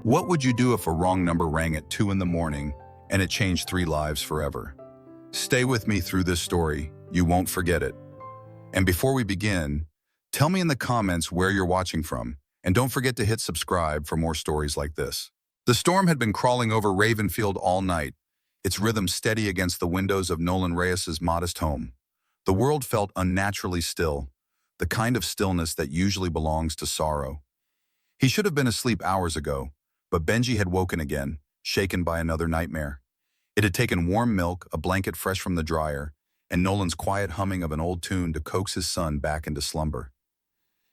What would you do if a wrong number rang at 2 in the morning and it changed 3 lives forever? Stay with me through this story. You won't forget it. And before we begin, tell me in the comments where you're watching from, and don't forget to hit subscribe for more stories like this. The storm had been crawling over Ravenfield all night, its rhythm steady against the windows of Nolan Reyes's modest home. The world felt unnaturally still, the kind of stillness that usually belongs to sorrow. He should have been asleep hours ago, but Benji had woken again, shaken by another nightmare. It had taken warm milk, a blanket fresh from the dryer, and Nolan's quiet humming of an old tune to coax his son back into slumber.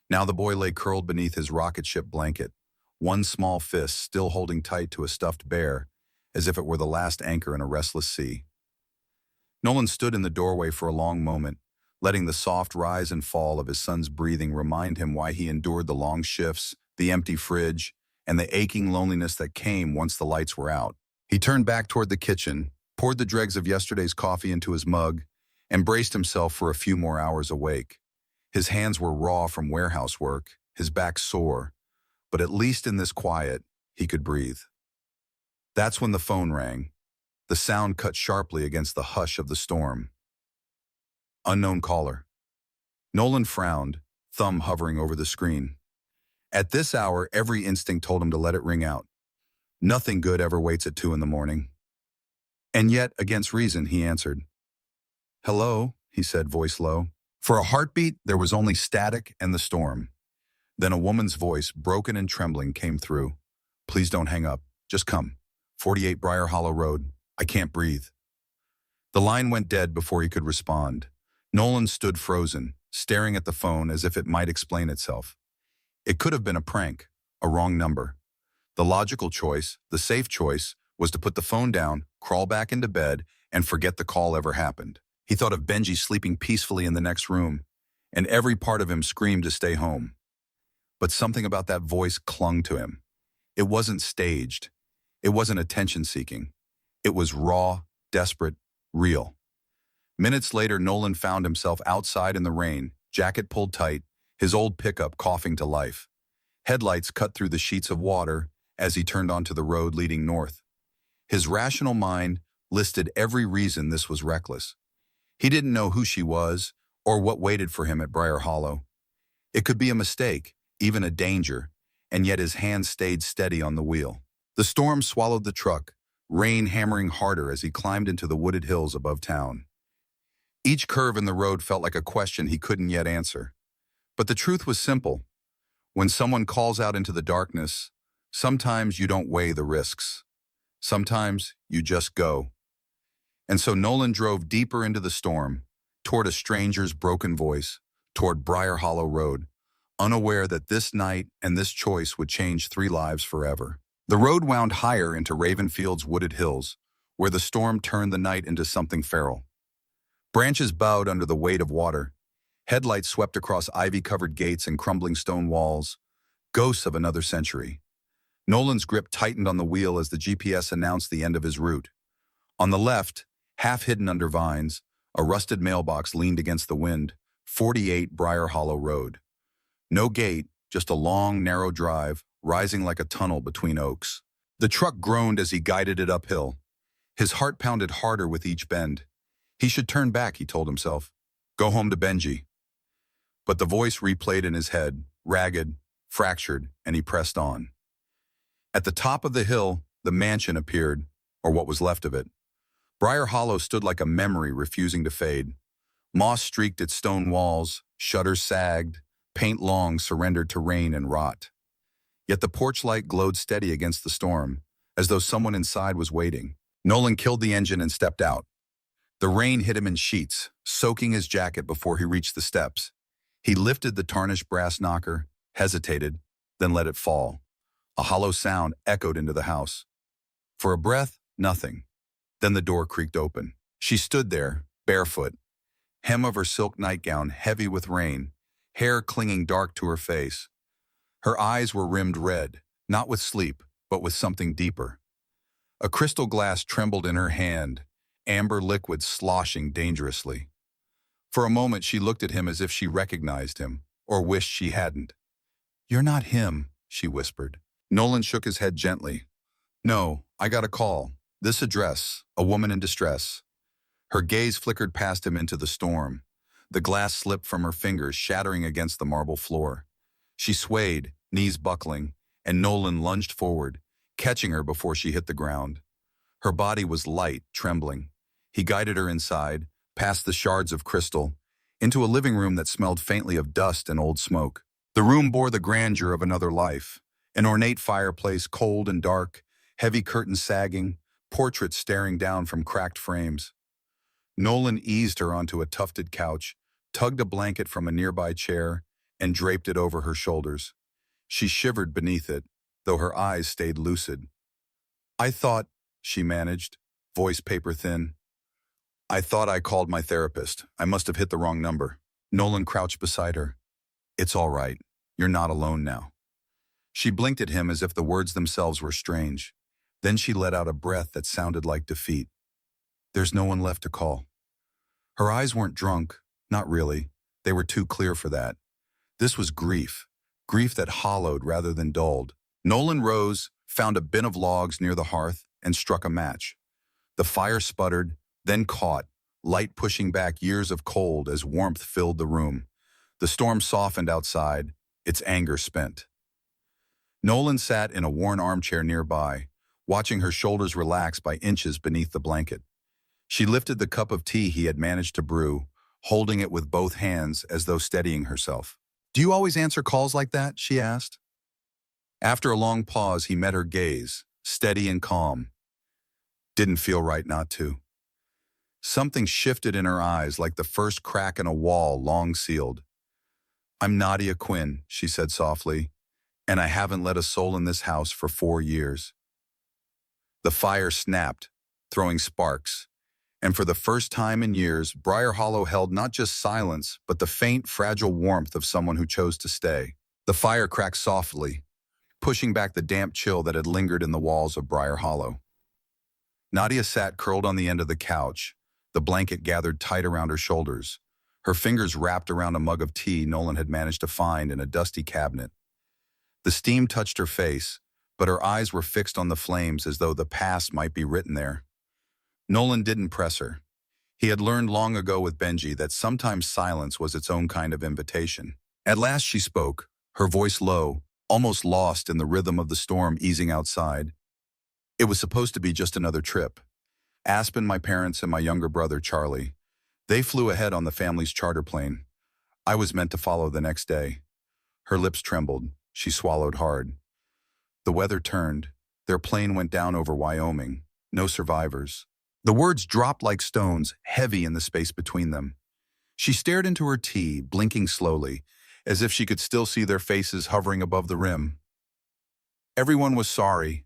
Now the boy lay curled beneath his rocket ship blanket, one small fist still holding tight to a stuffed bear, as if it were the last anchor in a restless sea. Nolan stood in the doorway for a long moment, letting the soft rise and fall of his son's breathing remind him why he endured the long shifts, the empty fridge, and the aching loneliness that came once the lights were out. He turned back toward the kitchen, poured the dregs of yesterday's coffee into his mug, and braced himself for a few more hours awake. His hands were raw from warehouse work, his back sore, but at least in this quiet, he could breathe. That's when the phone rang. The sound cut sharply against the hush of the storm. Unknown caller. Nolan frowned, thumb hovering over the screen. At this hour, every instinct told him to let it ring out. Nothing good ever waits at 2 in the morning. And yet, against reason, he answered. "Hello," he said, voice low. For a heartbeat, there was only static and the storm. Then a woman's voice, broken and trembling, came through. "Please don't hang up. Just come. 48 Brier Hollow Road. I can't breathe." The line went dead before he could respond. Nolan stood frozen, staring at the phone as if it might explain itself. It could have been a prank, a wrong number. The logical choice, the safe choice, was to put the phone down, crawl back into bed, and forget the call ever happened. He thought of Benji sleeping peacefully in the next room, and every part of him screamed to stay home. But something about that voice clung to him. It wasn't staged. It wasn't attention-seeking. It was raw, desperate, real. Minutes later, Nolan found himself outside in the rain, jacket pulled tight, his old pickup coughing to life. Headlights cut through the sheets of water as he turned onto the road leading north. His rational mind listed every reason this was reckless. He didn't know who she was or what waited for him at Brier Hollow. It could be a mistake, even a danger, and yet his hand stayed steady on the wheel. The storm swallowed the truck, rain hammering harder as he climbed into the wooded hills above town. Each curve in the road felt like a question he couldn't yet answer. But the truth was simple. When someone calls out into the darkness, sometimes you don't weigh the risks. Sometimes you just go. And so Nolan drove deeper into the storm, toward a stranger's broken voice, toward Brier Hollow Road, unaware that this night and this choice would change 3 lives forever. The road wound higher into Ravenfield's wooded hills, where the storm turned the night into something feral. Branches bowed under the weight of water. Headlights swept across ivy-covered gates and crumbling stone walls, ghosts of another century. Nolan's grip tightened on the wheel as the GPS announced the end of his route. On the left, half hidden under vines, a rusted mailbox leaned against the wind, 48 Brier Hollow Road. No gate, just a long, narrow drive, rising like a tunnel between oaks. The truck groaned as he guided it uphill. His heart pounded harder with each bend. He should turn back, he told himself. Go home to Benji. But the voice replayed in his head, ragged, fractured, and he pressed on. At the top of the hill, the mansion appeared, or what was left of it. Brier Hollow stood like a memory refusing to fade. Moss streaked its stone walls, shutters sagged, paint long surrendered to rain and rot. Yet the porch light glowed steady against the storm, as though someone inside was waiting. Nolan killed the engine and stepped out. The rain hit him in sheets, soaking his jacket before he reached the steps. He lifted the tarnished brass knocker, hesitated, then let it fall. A hollow sound echoed into the house. For a breath, nothing. Then the door creaked open. She stood there, barefoot, hem of her silk nightgown heavy with rain, hair clinging dark to her face. Her eyes were rimmed red, not with sleep, but with something deeper. A crystal glass trembled in her hand, amber liquid sloshing dangerously. For a moment she looked at him as if she recognized him, or wished she hadn't. "You're not him," she whispered. Nolan shook his head gently. No, I got a call. This address, a woman in distress. Her gaze flickered past him into the storm. The glass slipped from her fingers, shattering against the marble floor. She swayed, knees buckling, and Nolan lunged forward, catching her before she hit the ground. Her body was light, trembling. He guided her inside, past the shards of crystal, into a living room that smelled faintly of dust and old smoke. The room bore the grandeur of another life, an ornate fireplace, cold and dark, heavy curtains sagging, portraits staring down from cracked frames. Nolan eased her onto a tufted couch, tugged a blanket from a nearby chair, and draped it over her shoulders. She shivered beneath it, though her eyes stayed lucid. I thought, she managed, voice paper thin. I thought I called my therapist. I must have hit the wrong number. Nolan crouched beside her. It's all right. You're not alone now. She blinked at him as if the words themselves were strange. Then she let out a breath that sounded like defeat. There's no one left to call. Her eyes weren't drunk, not really. They were too clear for that. This was grief, grief that hollowed rather than dulled. Nolan rose, found a bin of logs near the hearth, and struck a match. The fire sputtered, then caught, light pushing back years of cold as warmth filled the room. The storm softened outside, its anger spent. Nolan sat in a worn armchair nearby, watching her shoulders relax by inches beneath the blanket. She lifted the cup of tea he had managed to brew, holding it with both hands as though steadying herself. Do you always answer calls like that? She asked. After a long pause, he met her gaze, steady and calm. Didn't feel right not to. Something shifted in her eyes like the first crack in a wall long sealed. I'm Nadia Quinn, she said softly, and I haven't let a soul in this house for 4 years. The fire snapped, throwing sparks, and for the first time in years, Brier Hollow held not just silence, but the faint, fragile warmth of someone who chose to stay. The fire cracked softly, pushing back the damp chill that had lingered in the walls of Brier Hollow. Nadia sat curled on the end of the couch, the blanket gathered tight around her shoulders, her fingers wrapped around a mug of tea Nolan had managed to find in a dusty cabinet. The steam touched her face, but her eyes were fixed on the flames as though the past might be written there. Nolan didn't press her. He had learned long ago with Benji that sometimes silence was its own kind of invitation. At last she spoke, her voice low, almost lost in the rhythm of the storm easing outside. It was supposed to be just another trip. Aspen, my parents, and my younger brother, Charlie. They flew ahead on the family's charter plane. I was meant to follow the next day. Her lips trembled. She swallowed hard. The weather turned. Their plane went down over Wyoming. No survivors. The words dropped like stones, heavy in the space between them. She stared into her tea, blinking slowly, as if she could still see their faces hovering above the rim. Everyone was sorry.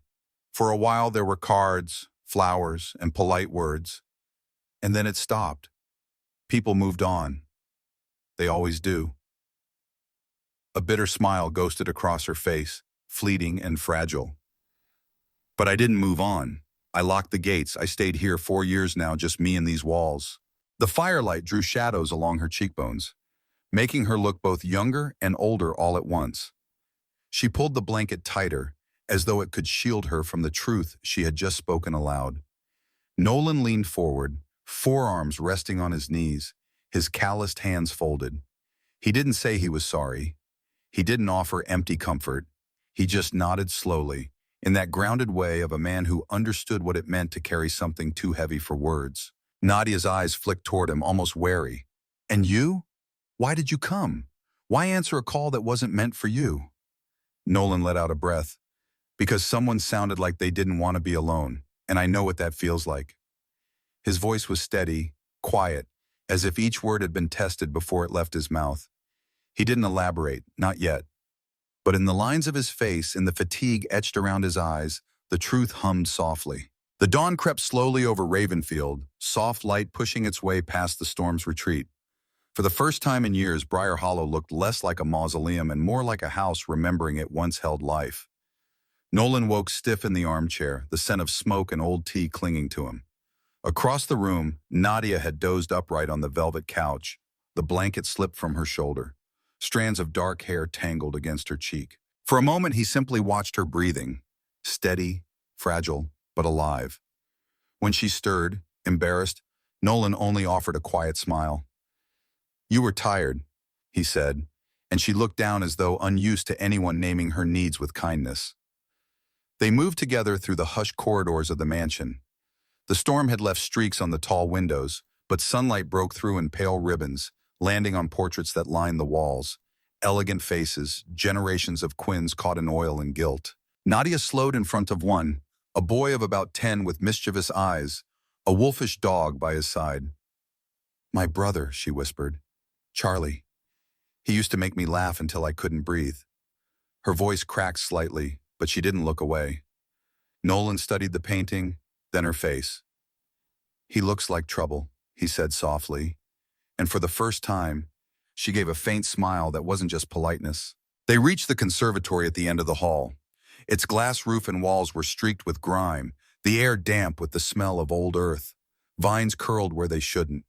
For a while there were cards, flowers, and polite words. And then it stopped. People moved on. They always do. A bitter smile ghosted across her face, fleeting and fragile. But I didn't move on. I locked the gates. I stayed here 4 years now, just me and these walls. The firelight drew shadows along her cheekbones, making her look both younger and older all at once. She pulled the blanket tighter, as though it could shield her from the truth she had just spoken aloud. Nolan leaned forward, forearms resting on his knees, his calloused hands folded. He didn't say he was sorry. He didn't offer empty comfort. He just nodded slowly, in that grounded way of a man who understood what it meant to carry something too heavy for words. Nadia's eyes flicked toward him, almost wary. And you? Why did you come? Why answer a call that wasn't meant for you? Nolan let out a breath. Because someone sounded like they didn't want to be alone, and I know what that feels like. His voice was steady, quiet, as if each word had been tested before it left his mouth. He didn't elaborate, not yet. But in the lines of his face, in the fatigue etched around his eyes, the truth hummed softly. The dawn crept slowly over Ravenfield, soft light pushing its way past the storm's retreat. For the first time in years, Brier Hollow looked less like a mausoleum and more like a house remembering it once held life. Nolan woke stiff in the armchair, the scent of smoke and old tea clinging to him. Across the room, Nadia had dozed upright on the velvet couch. The blanket slipped from her shoulder. Strands of dark hair tangled against her cheek. For a moment, he simply watched her breathing, steady, fragile, but alive. When she stirred, embarrassed, Nolan only offered a quiet smile. "You were tired," he said, and she looked down as though unused to anyone naming her needs with kindness. They moved together through the hushed corridors of the mansion. The storm had left streaks on the tall windows, but sunlight broke through in pale ribbons, landing on portraits that lined the walls. Elegant faces, generations of Quinns caught in oil and guilt. Nadia slowed in front of one, a boy of about 10 with mischievous eyes, a wolfish dog by his side. "My brother," she whispered. "Charlie. He used to make me laugh until I couldn't breathe." Her voice cracked slightly, but she didn't look away. Nolan studied the painting, then her face. "He looks like trouble," he said softly, and for the first time, she gave a faint smile that wasn't just politeness. They reached the conservatory at the end of the hall. Its glass roof and walls were streaked with grime, the air damp with the smell of old earth. Vines curled where they shouldn't.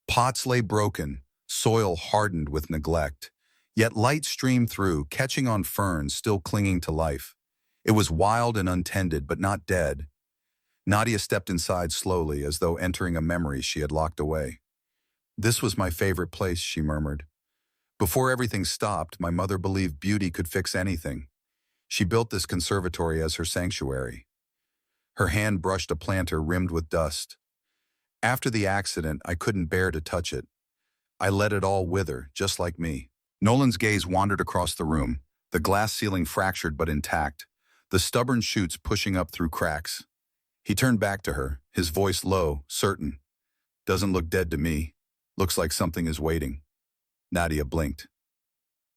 Pots lay broken, soil hardened with neglect. Yet light streamed through, catching on ferns still clinging to life. It was wild and untended, but not dead. Nadia stepped inside slowly, as though entering a memory she had locked away. "This was my favorite place," she murmured. "Before everything stopped, my mother believed beauty could fix anything. She built this conservatory as her sanctuary." Her hand brushed a planter rimmed with dust. "After the accident, I couldn't bear to touch it. I let it all wither, just like me." Nolan's gaze wandered across the room, the glass ceiling fractured but intact, the stubborn shoots pushing up through cracks. He turned back to her, his voice low, certain. "Doesn't look dead to me. Looks like something is waiting." Nadia blinked.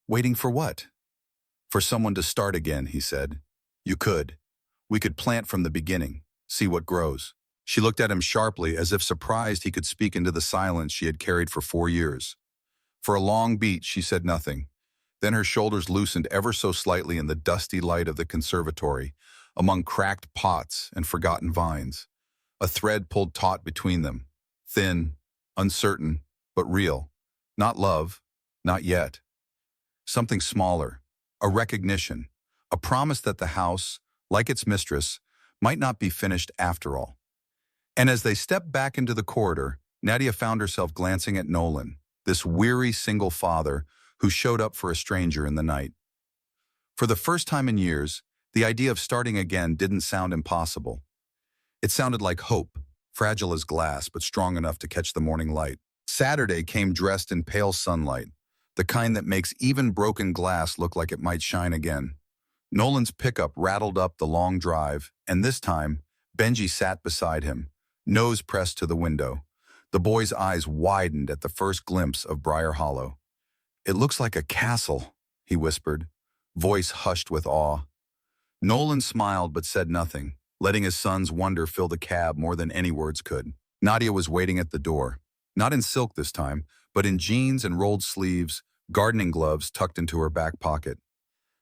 "Waiting for what?" "For someone to start again," he said. "You could. We could plant from the beginning, see what grows." She looked at him sharply, as if surprised he could speak into the silence she had carried for 4 years. For a long beat, she said nothing. Then her shoulders loosened ever so slightly in the dusty light of the conservatory, among cracked pots and forgotten vines. A thread pulled taut between them, thin, uncertain, but real. Not love, not yet. Something smaller, a recognition, a promise that the house, like its mistress, might not be finished after all. And as they stepped back into the corridor, Nadia found herself glancing at Nolan, this weary single father who showed up for a stranger in the night. For the first time in years, the idea of starting again didn't sound impossible. It sounded like hope, fragile as glass but strong enough to catch the morning light. Saturday came dressed in pale sunlight, the kind that makes even broken glass look like it might shine again. Nolan's pickup rattled up the long drive, and this time, Benji sat beside him, nose pressed to the window. The boy's eyes widened at the first glimpse of Brier Hollow. "It looks like a castle," he whispered, voice hushed with awe. Nolan smiled but said nothing, letting his son's wonder fill the cab more than any words could. Nadia was waiting at the door, not in silk this time, but in jeans and rolled sleeves, gardening gloves tucked into her back pocket.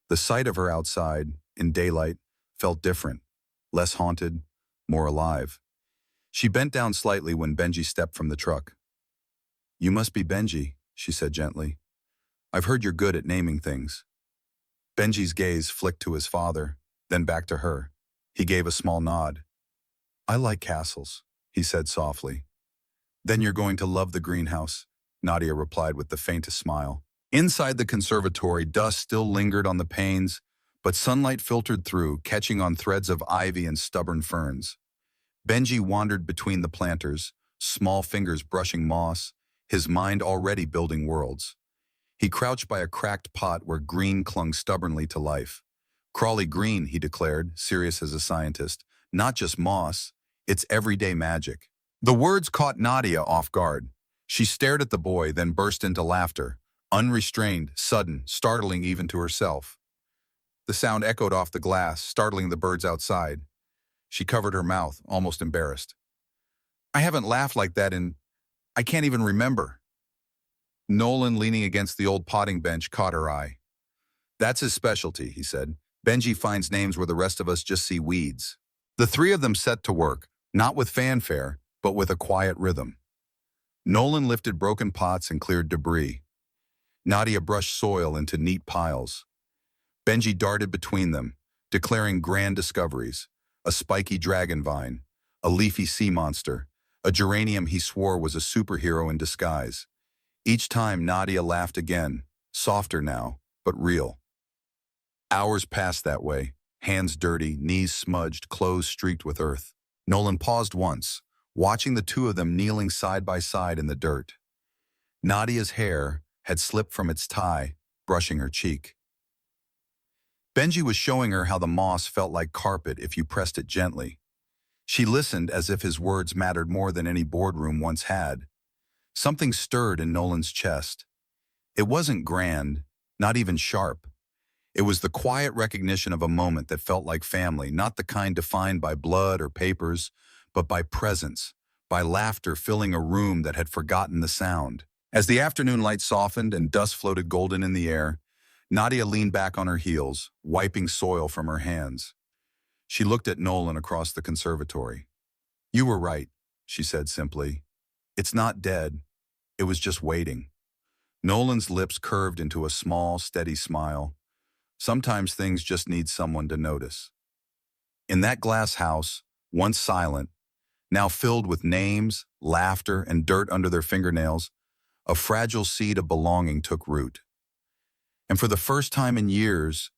The sight of her outside, in daylight, felt different, less haunted, more alive. She bent down slightly when Benji stepped from the truck. "You must be Benji," she said gently. "I've heard you're good at naming things." Benji's gaze flicked to his father, then back to her. He gave a small nod. "I like castles," he said softly. "Then you're going to love the greenhouse," Nadia replied with the faintest smile. Inside the conservatory, dust still lingered on the panes, but sunlight filtered through, catching on threads of ivy and stubborn ferns. Benji wandered between the planters, small fingers brushing moss, his mind already building worlds. He crouched by a cracked pot where green clung stubbornly to life. "Crawley green," he declared, serious as a scientist. "Not just moss, it's everyday magic." The words caught Nadia off guard. She stared at the boy, then burst into laughter, unrestrained, sudden, startling even to herself. The sound echoed off the glass, startling the birds outside. She covered her mouth, almost embarrassed. "I haven't laughed like that I can't even remember." Nolan, leaning against the old potting bench, caught her eye. "That's his specialty," he said. "Benji finds names where the rest of us just see weeds." The three of them set to work, not with fanfare, but with a quiet rhythm. Nolan lifted broken pots and cleared debris. Nadia brushed soil into neat piles. Benji darted between them, declaring grand discoveries: a spiky dragon vine, a leafy sea monster, a geranium he swore was a superhero in disguise. Each time Nadia laughed again, softer now, but real. Hours passed that way, hands dirty, knees smudged, clothes streaked with earth. Nolan paused once, watching the two of them kneeling side by side in the dirt. Nadia's hair had slipped from its tie, brushing her cheek. Benji was showing her how the moss felt like carpet if you pressed it gently. She listened as if his words mattered more than any boardroom once had. Something stirred in Nolan's chest. It wasn't grand, not even sharp. It was the quiet recognition of a moment that felt like family, not the kind defined by blood or papers, but by presence, by laughter filling a room that had forgotten the sound. As the afternoon light softened and dust floated golden in the air, Nadia leaned back on her heels, wiping soil from her hands. She looked at Nolan across the conservatory. "You were right," she said simply. "It's not dead. It was just waiting." Nolan's lips curved into a small, steady smile. Sometimes things just need someone to notice. In that glass house, once silent, now filled with names, laughter, and dirt under their fingernails, a fragile seed of belonging took root. And for the first time in years,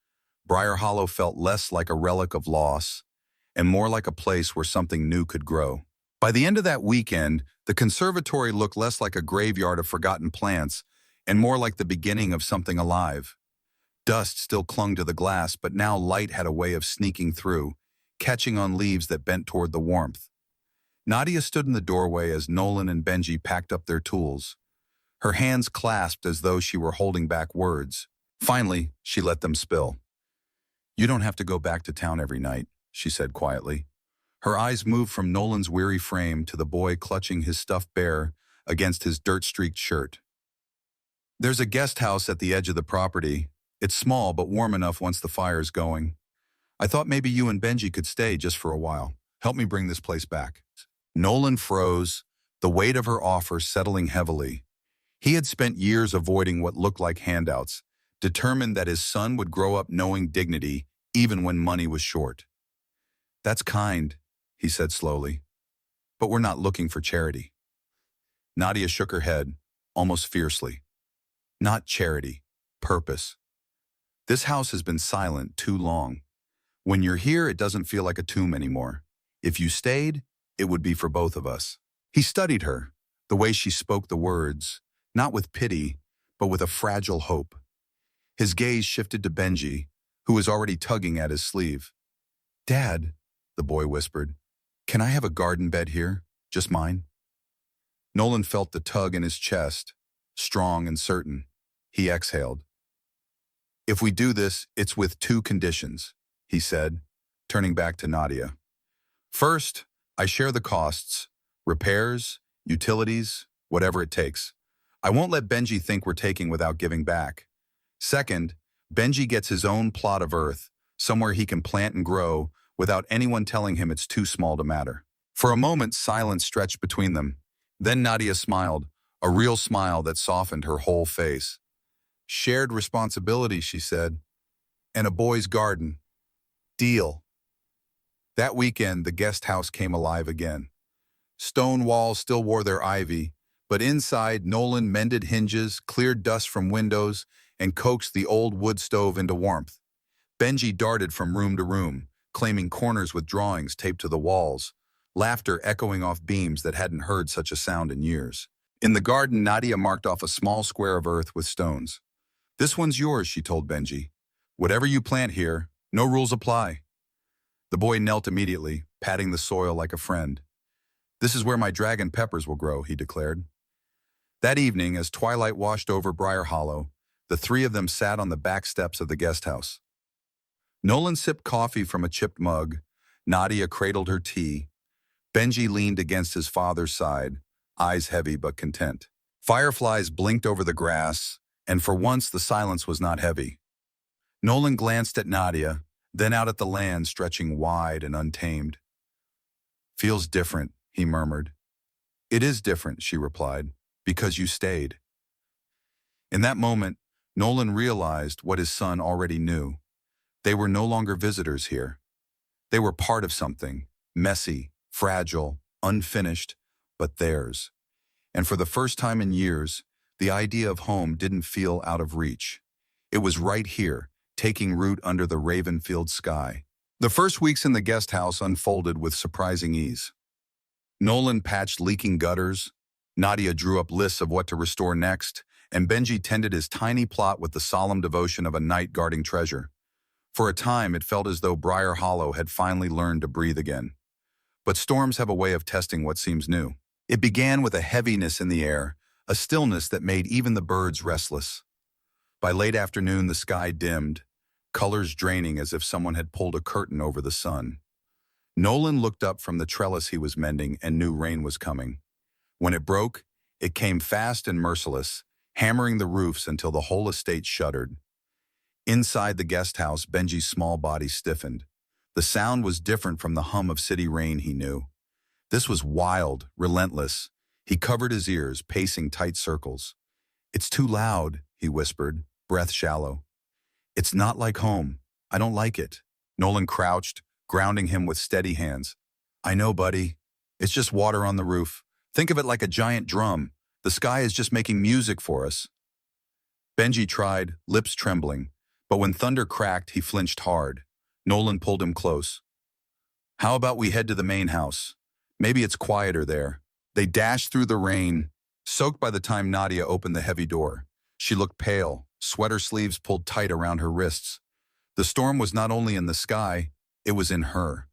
Brier Hollow felt less like a relic of loss and more like a place where something new could grow. By the end of that weekend, the conservatory looked less like a graveyard of forgotten plants and more like the beginning of something alive. Dust still clung to the glass, but now light had a way of sneaking through, catching on leaves that bent toward the warmth. Nadia stood in the doorway as Nolan and Benji packed up their tools. Her hands clasped as though she were holding back words. Finally, she let them spill. "You don't have to go back to town every night," she said quietly. Her eyes moved from Nolan's weary frame to the boy clutching his stuffed bear against his dirt-streaked shirt. "There's a guest house at the edge of the property. It's small but warm enough once the fire's going. I thought maybe you and Benji could stay just for a while. Help me bring this place back." Nolan froze, the weight of her offer settling heavily. He had spent years avoiding what looked like handouts, determined that his son would grow up knowing dignity even when money was short. "That's kind," he said slowly, "but we're not looking for charity." Nadia shook her head, almost fiercely. "Not charity, purpose. This house has been silent too long. When you're here, it doesn't feel like a tomb anymore. If you stayed, it would be for both of us." He studied her, the way she spoke the words, not with pity, but with a fragile hope. His gaze shifted to Benji, who was already tugging at his sleeve. "Dad," the boy whispered, "can I have a garden bed here? Just mine?" Nolan felt the tug in his chest, strong and certain. He exhaled. "If we do this, it's with two conditions," he said, turning back to Nadia. "First, I share the costs, repairs, utilities, whatever it takes. I won't let Benji think we're taking without giving back. Second, Benji gets his own plot of earth, somewhere he can plant and grow without anyone telling him it's too small to matter." For a moment, silence stretched between them. Then Nadia smiled, a real smile that softened her whole face. "Shared responsibility," she said, "and a boy's garden. Deal." That weekend, the guest house came alive again. Stone walls still wore their ivy, but inside, Nolan mended hinges, cleared dust from windows, and coaxed the old wood stove into warmth. Benji darted from room to room, claiming corners with drawings taped to the walls, laughter echoing off beams that hadn't heard such a sound in years. In the garden, Nadia marked off a small square of earth with stones. "This one's yours," she told Benji. "Whatever you plant here, no rules apply." The boy knelt immediately, patting the soil like a friend. "This is where my dragon peppers will grow," he declared. That evening, as twilight washed over Brier Hollow, the three of them sat on the back steps of the guest house. Nolan sipped coffee from a chipped mug. Nadia cradled her tea. Benji leaned against his father's side, eyes heavy but content. Fireflies blinked over the grass, and for once the silence was not heavy. Nolan glanced at Nadia, then out at the land stretching wide and untamed. "Feels different," he murmured. "It is different," she replied, "because you stayed." In that moment, Nolan realized what his son already knew. They were no longer visitors here. They were part of something, messy, fragile, unfinished, but theirs. And for the first time in years, the idea of home didn't feel out of reach. It was right here, taking root under the Ravenfield sky. The first weeks in the guest house unfolded with surprising ease. Nolan patched leaking gutters, Nadia drew up lists of what to restore next, and Benji tended his tiny plot with the solemn devotion of a knight guarding treasure. For a time, it felt as though Brier Hollow had finally learned to breathe again. But storms have a way of testing what seems new. It began with a heaviness in the air, a stillness that made even the birds restless. By late afternoon, the sky dimmed, colors draining as if someone had pulled a curtain over the sun. Nolan looked up from the trellis he was mending and knew rain was coming. When it broke, it came fast and merciless, hammering the roofs until the whole estate shuddered. Inside the guest house, Benji's small body stiffened. The sound was different from the hum of city rain he knew. This was wild, relentless. He covered his ears, pacing tight circles. "It's too loud," he whispered, breath shallow. "It's not like home. I don't like it." Nolan crouched, grounding him with steady hands. "I know, buddy. It's just water on the roof. Think of it like a giant drum. The sky is just making music for us." Benji tried, lips trembling, but when thunder cracked, he flinched hard. Nolan pulled him close. "How about we head to the main house? Maybe it's quieter there." They dashed through the rain, soaked by the time Nadia opened the heavy door. She looked pale, sweater sleeves pulled tight around her wrists. The storm was not only in the sky, it was in her.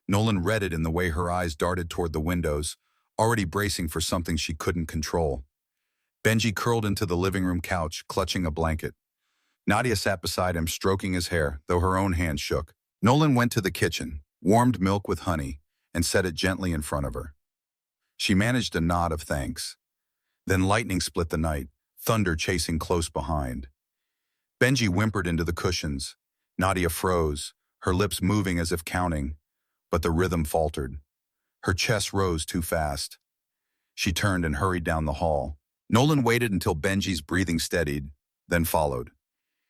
Nolan read it in the way her eyes darted toward the windows, already bracing for something she couldn't control. Benji curled into the living room couch, clutching a blanket. Nadia sat beside him, stroking his hair, though her own hand shook. Nolan went to the kitchen, warmed milk with honey, and set it gently in front of her. She managed a nod of thanks. Then lightning split the night, thunder chasing close behind. Benji whimpered into the cushions. Nadia froze, her lips moving as if counting, but the rhythm faltered. Her chest rose too fast. She turned and hurried down the hall. Nolan waited until Benji's breathing steadied, then followed.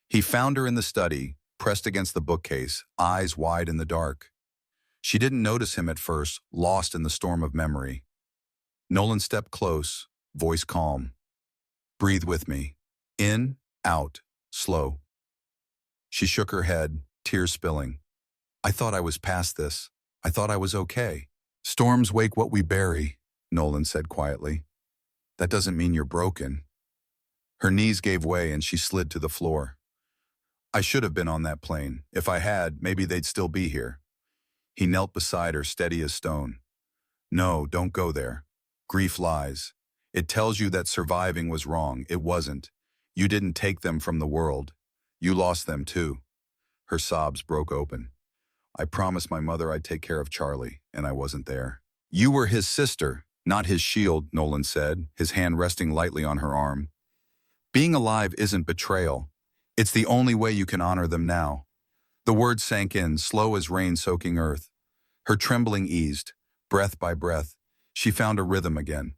He found her in the study, pressed against the bookcase, eyes wide in the dark. She didn't notice him at first, lost in the storm of memory. Nolan stepped close, voice calm. "Breathe with me. In, out, slow." She shook her head, tears spilling. "I thought I was past this. I thought I was okay." "Storms wake what we bury," Nolan said quietly. "That doesn't mean you're broken." Her knees gave way and she slid to the floor. "I should have been on that plane. If I had, maybe they'd still be here." He knelt beside her, steady as stone. "No, don't go there. Grief lies. It tells you that surviving was wrong. It wasn't. You didn't take them from the world. You lost them too." Her sobs broke open. "I promised my mother I'd take care of Charlie, and I wasn't there." "You were his sister, not his shield," Nolan said, his hand resting lightly on her arm. "Being alive isn't betrayal. It's the only way you can honor them now." The words sank in, slow as rain soaking earth. Her trembling eased, breath by breath. She found a rhythm again.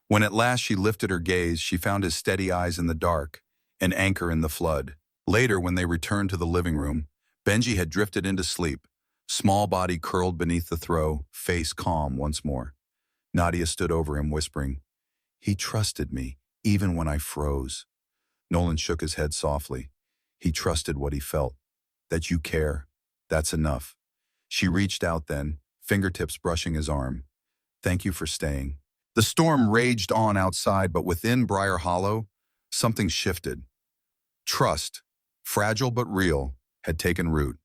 When at last she lifted her gaze, she found his steady eyes in the dark, an anchor in the flood. Later, when they returned to the living room, Benji had drifted into sleep, small body curled beneath the throw, face calm once more. Nadia stood over him, whispering, "He trusted me, even when I froze." Nolan shook his head softly. "He trusted what he felt. That you care. That's enough." She reached out then, fingertips brushing his arm. "Thank you for staying." The storm raged on outside, but within Brier Hollow, something shifted. Trust, fragile but real, had taken root.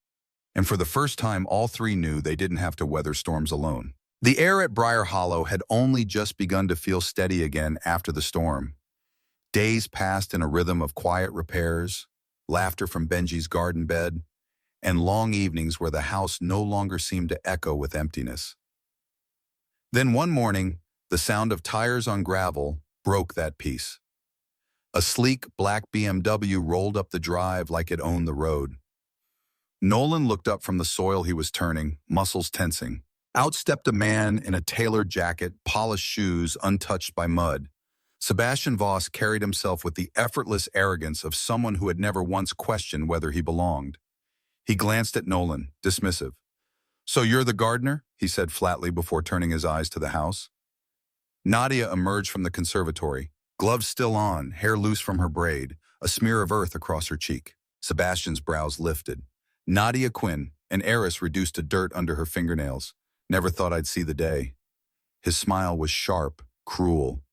And for the first time, all three knew they didn't have to weather storms alone. The air at Brier Hollow had only just begun to feel steady again after the storm. Days passed in a rhythm of quiet repairs, laughter from Benji's garden bed, and long evenings where the house no longer seemed to echo with emptiness. Then one morning, the sound of tires on gravel broke that peace. A sleek black BMW rolled up the drive like it owned the road. Nolan looked up from the soil he was turning, muscles tensing. Out stepped a man in a tailored jacket, polished shoes untouched by mud. Sebastian Voss carried himself with the effortless arrogance of someone who had never once questioned whether he belonged. He glanced at Nolan, dismissive. "So you're the gardener?" he said flatly before turning his eyes to the house. Nadia emerged from the conservatory, gloves still on, hair loose from her braid, a smear of earth across her cheek. Sebastian's brows lifted. Nadia Quinn, an heiress reduced to dirt under her fingernails. Never thought I'd see the day. His smile was sharp, cruel.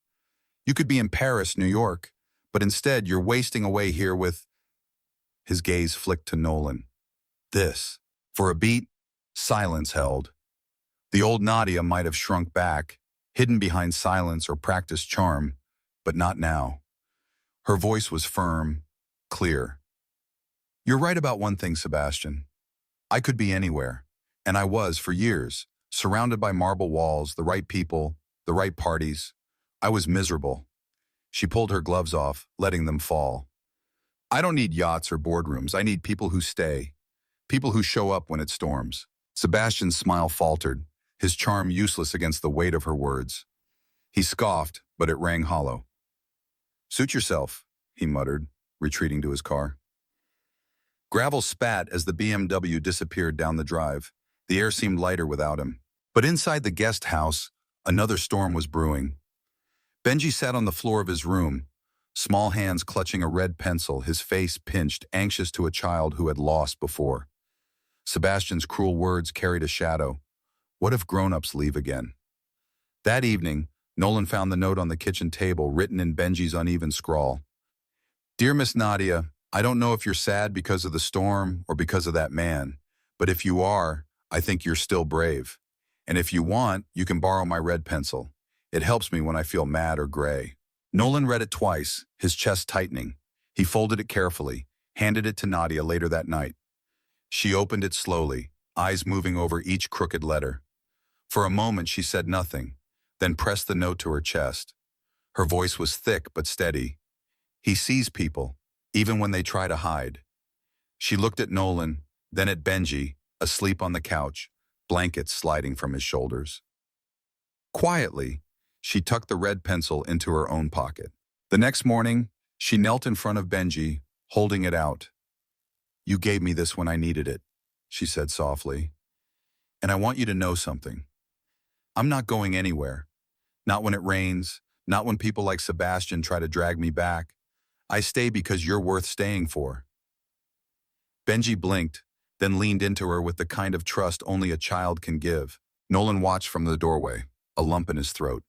You could be in Paris, New York, but instead you're wasting away here with... His gaze flicked to Nolan. This. For a beat, silence held. The old Nadia might have shrunk back, hidden behind silence or practiced charm, but not now. Her voice was firm, clear. You're right about one thing, Sebastian. I could be anywhere, and I was for years, surrounded by marble walls, the right people, the right parties. I was miserable. She pulled her gloves off, letting them fall. I don't need yachts or boardrooms. I need people who stay, people who show up when it storms. Sebastian's smile faltered, his charm useless against the weight of her words. He scoffed, but it rang hollow. Suit yourself, he muttered, retreating to his car. Gravel spat as the BMW disappeared down the drive. The air seemed lighter without him. But inside the guest house, another storm was brewing. Benji sat on the floor of his room, small hands clutching a red pencil, his face pinched, anxious to a child who had lost before. Sebastian's cruel words carried a shadow. What if grown-ups leave again? That evening, Nolan found the note on the kitchen table, written in Benji's uneven scrawl. Dear Miss Nadia, I don't know if you're sad because of the storm or because of that man, but if you are, I think you're still brave. And if you want, you can borrow my red pencil. It helps me when I feel mad or gray. Nolan read it twice, his chest tightening. He folded it carefully, handed it to Nadia later that night. She opened it slowly, eyes moving over each crooked letter. For a moment she said nothing, then pressed the note to her chest. Her voice was thick but steady. He sees people, even when they try to hide. She looked at Nolan, then at Benji, asleep on the couch, blankets sliding from his shoulders. Quietly, she tucked the red pencil into her own pocket. The next morning, she knelt in front of Benji, holding it out. You gave me this when I needed it, she said softly. And I want you to know something. I'm not going anywhere. Not when it rains, not when people like Sebastian try to drag me back. I stay because you're worth staying for. Benji blinked, then leaned into her with the kind of trust only a child can give. Nolan watched from the doorway, a lump in his throat.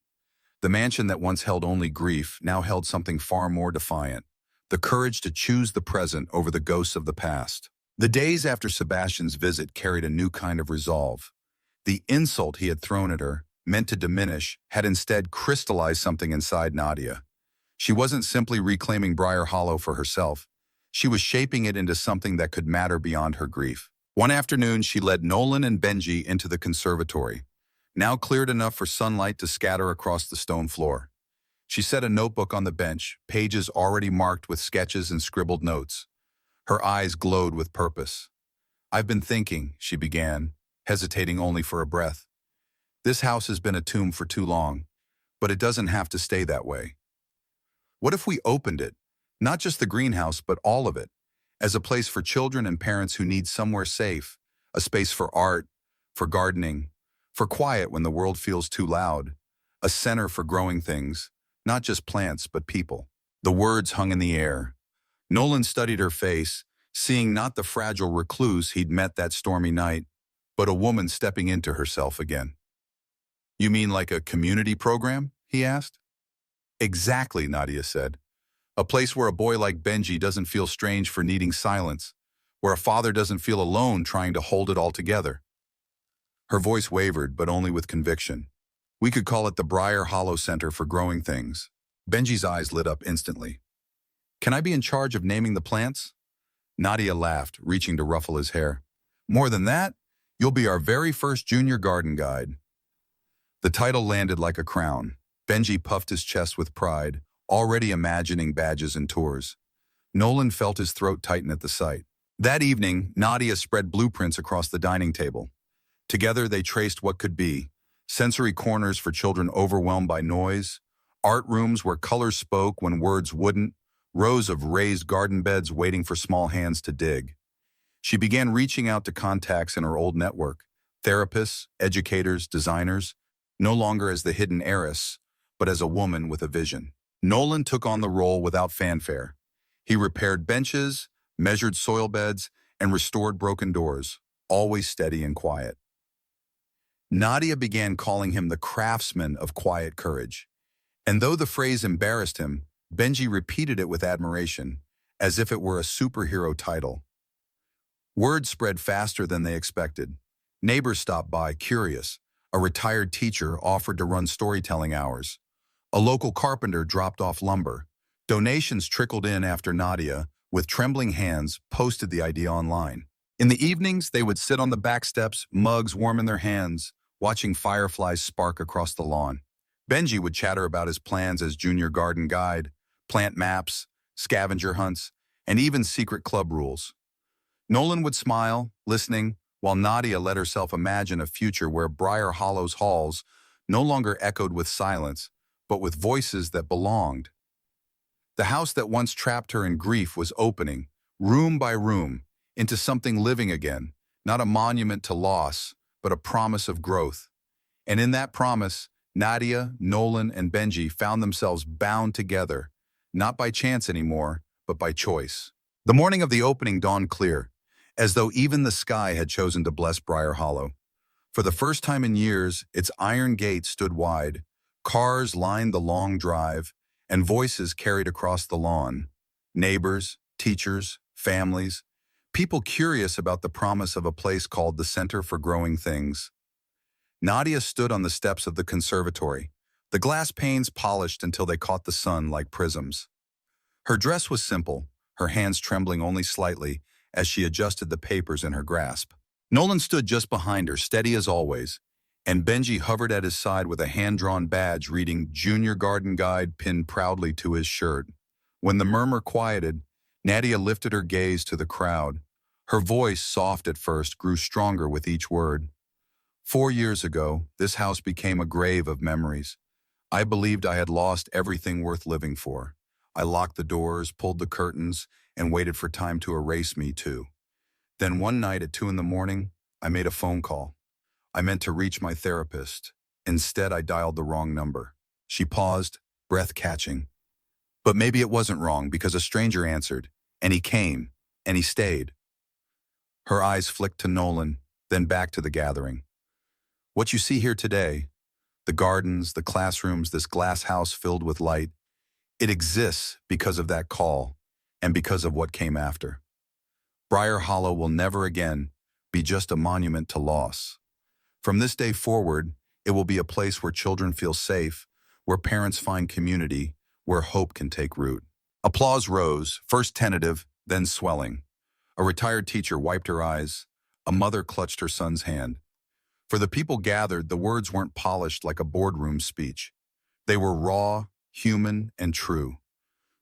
The mansion that once held only grief now held something far more defiant, the courage to choose the present over the ghosts of the past. The days after Sebastian's visit carried a new kind of resolve. The insult he had thrown at her, meant to diminish, had instead crystallized something inside Nadia. She wasn't simply reclaiming Brier Hollow for herself. She was shaping it into something that could matter beyond her grief. One afternoon, she led Nolan and Benji into the conservatory, now cleared enough for sunlight to scatter across the stone floor. She set a notebook on the bench, pages already marked with sketches and scribbled notes. Her eyes glowed with purpose. I've been thinking, she began, hesitating only for a breath. This house has been a tomb for too long, but it doesn't have to stay that way. What if we opened it, not just the greenhouse, but all of it, as a place for children and parents who need somewhere safe, a space for art, for gardening, for quiet when the world feels too loud, a center for growing things, not just plants, but people. The words hung in the air. Nolan studied her face, seeing not the fragile recluse he'd met that stormy night, but a woman stepping into herself again. You mean like a community program? He asked. Exactly, Nadia said. A place where a boy like Benji doesn't feel strange for needing silence, where a father doesn't feel alone trying to hold it all together. Her voice wavered, but only with conviction. We could call it the Brier Hollow Center for Growing Things. Benji's eyes lit up instantly. Can I be in charge of naming the plants? Nadia laughed, reaching to ruffle his hair. More than that, you'll be our very first junior garden guide. The title landed like a crown. Benji puffed his chest with pride, already imagining badges and tours. Nolan felt his throat tighten at the sight. That evening, Nadia spread blueprints across the dining table. Together, they traced what could be: sensory corners for children overwhelmed by noise, art rooms where colors spoke when words wouldn't, rows of raised garden beds waiting for small hands to dig. She began reaching out to contacts in her old network, therapists, educators, designers, no longer as the hidden heiress, but as a woman with a vision. Nolan took on the role without fanfare. He repaired benches, measured soil beds, and restored broken doors, always steady and quiet. Nadia began calling him the craftsman of quiet courage. And though the phrase embarrassed him, Benji repeated it with admiration, as if it were a superhero title. Word spread faster than they expected. Neighbors stopped by, curious. A retired teacher offered to run storytelling hours. A local carpenter dropped off lumber. Donations trickled in after Nadia, with trembling hands, posted the idea online. In the evenings, they would sit on the back steps, mugs warm in their hands, watching fireflies spark across the lawn. Benji would chatter about his plans as junior garden guide, plant maps, scavenger hunts, and even secret club rules. Nolan would smile, listening, while Nadia let herself imagine a future where Brier Hollow's halls no longer echoed with silence, but with voices that belonged. The house that once trapped her in grief was opening, room by room, into something living again, not a monument to loss, but a promise of growth. And in that promise, Nadia, Nolan, and Benji found themselves bound together, not by chance anymore, but by choice. The morning of the opening dawned clear, as though even the sky had chosen to bless Brier Hollow. For the first time in years, its iron gate stood wide, cars lined the long drive, and voices carried across the lawn. Neighbors, teachers, families, people curious about the promise of a place called the Center for Growing Things. Nadia stood on the steps of the conservatory, the glass panes polished until they caught the sun like prisms. Her dress was simple, her hands trembling only slightly as she adjusted the papers in her grasp. Nolan stood just behind her, steady as always, and Benji hovered at his side with a hand-drawn badge reading Junior Garden Guide pinned proudly to his shirt. When the murmur quieted, Nadia lifted her gaze to the crowd. Her voice, soft at first, grew stronger with each word. 4 years ago, this house became a grave of memories. I believed I had lost everything worth living for. I locked the doors, pulled the curtains, and waited for time to erase me too. Then one night at 2 a.m, I made a phone call. I meant to reach my therapist. Instead, I dialed the wrong number. She paused, breath catching. But maybe it wasn't wrong because a stranger answered, and he came, and he stayed. Her eyes flicked to Nolan, then back to the gathering. What you see here today, the gardens, the classrooms, this glass house filled with light, it exists because of that call and because of what came after. Brier Hollow will never again be just a monument to loss. From this day forward, it will be a place where children feel safe, where parents find community, where hope can take root. Applause rose, first tentative, then swelling. A retired teacher wiped her eyes. A mother clutched her son's hand. For the people gathered, the words weren't polished like a boardroom speech. They were raw, human, and true.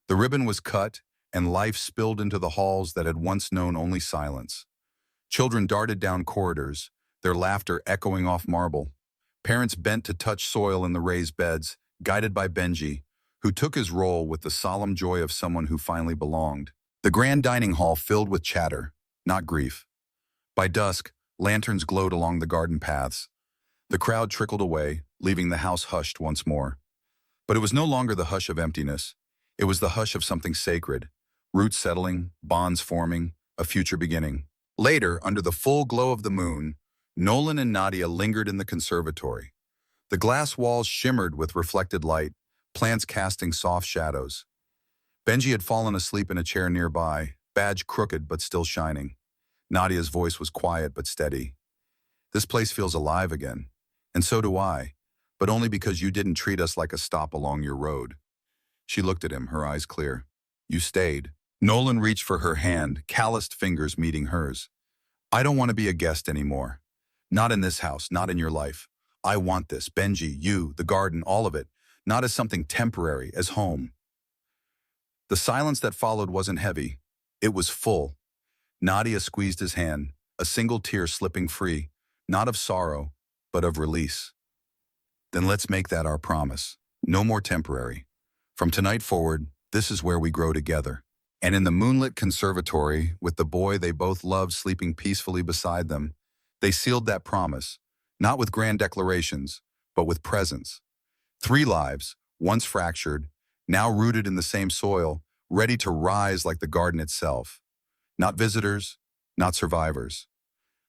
The ribbon was cut, and life spilled into the halls that had once known only silence. Children darted down corridors, their laughter echoing off marble. Parents bent to touch soil in the raised beds, guided by Benji, who took his role with the solemn joy of someone who finally belonged. The grand dining hall filled with chatter, not grief. By dusk, lanterns glowed along the garden paths. The crowd trickled away, leaving the house hushed once more. But it was no longer the hush of emptiness. It was the hush of something sacred, roots settling, bonds forming, a future beginning. Later, under the full glow of the moon, Nolan and Nadia lingered in the conservatory. The glass walls shimmered with reflected light, plants casting soft shadows. Benji had fallen asleep in a chair nearby, badge crooked but still shining. Nadia's voice was quiet but steady. This place feels alive again, and so do I, but only because you didn't treat us like a stop along your road. She looked at him, her eyes clear. You stayed. Nolan reached for her hand, calloused fingers meeting hers. I don't want to be a guest anymore. Not in this house, not in your life. I want this, Benji, you, the garden, all of it, not as something temporary, as home. The silence that followed wasn't heavy. It was full. Nadia squeezed his hand, a single tear slipping free, not of sorrow, but of release. Then let's make that our promise. No more temporary. From tonight forward, this is where we grow together. And in the moonlit conservatory, with the boy they both loved sleeping peacefully beside them, they sealed that promise, not with grand declarations, but with presence. 3 lives, once fractured, now rooted in the same soil, ready to rise like the garden itself. Not visitors, not survivors.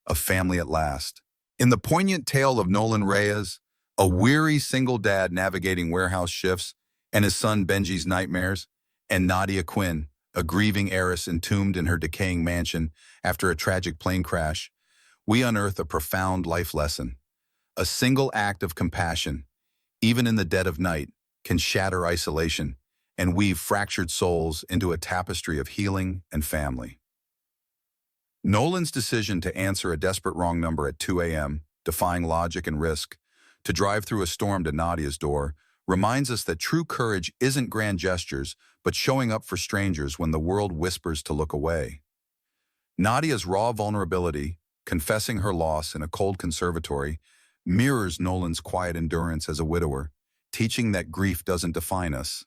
A family at last. In the poignant tale of Nolan Reyes, a weary single dad navigating warehouse shifts and his son Benji's nightmares, and Nadia Quinn, a grieving heiress entombed in her decaying mansion after a tragic plane crash, we unearth a profound life lesson. A single act of compassion, even in the dead of night, can shatter isolation and weave fractured souls into a tapestry of healing and family. Nolan's decision to answer a desperate wrong number at 2 a.m., defying logic and risk, to drive through a storm to Nadia's door, reminds us that true courage isn't grand gestures, but showing up for strangers when the world whispers to look away. Nadia's raw vulnerability, confessing her loss in a cold conservatory, mirrors Nolan's quiet endurance as a widower, teaching that grief doesn't define us.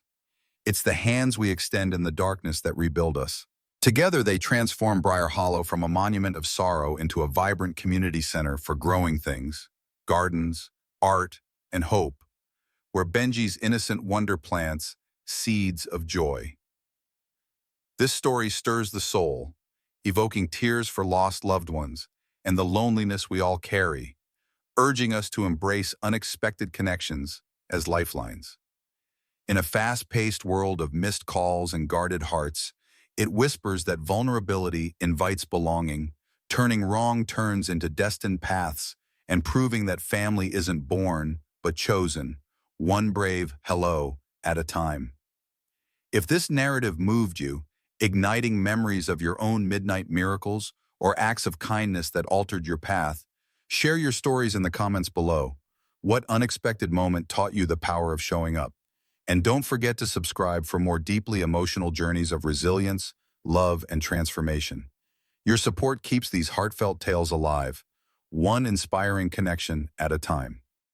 It's the hands we extend in the darkness that rebuild us. Together, they transform Brier Hollow from a monument of sorrow into a vibrant community center for growing things, gardens, art, and hope, where Benji's innocent wonder plants seeds of joy. This story stirs the soul, evoking tears for lost loved ones and the loneliness we all carry, urging us to embrace unexpected connections as lifelines. In a fast-paced world of missed calls and guarded hearts, it whispers that vulnerability invites belonging, turning wrong turns into destined paths and proving that family isn't born, but chosen, one brave hello at a time. If this narrative moved you, igniting memories of your own midnight miracles or acts of kindness that altered your path, share your stories in the comments below. What unexpected moment taught you the power of showing up? And don't forget to subscribe for more deeply emotional journeys of resilience, love, and transformation. Your support keeps these heartfelt tales alive, one inspiring connection at a time.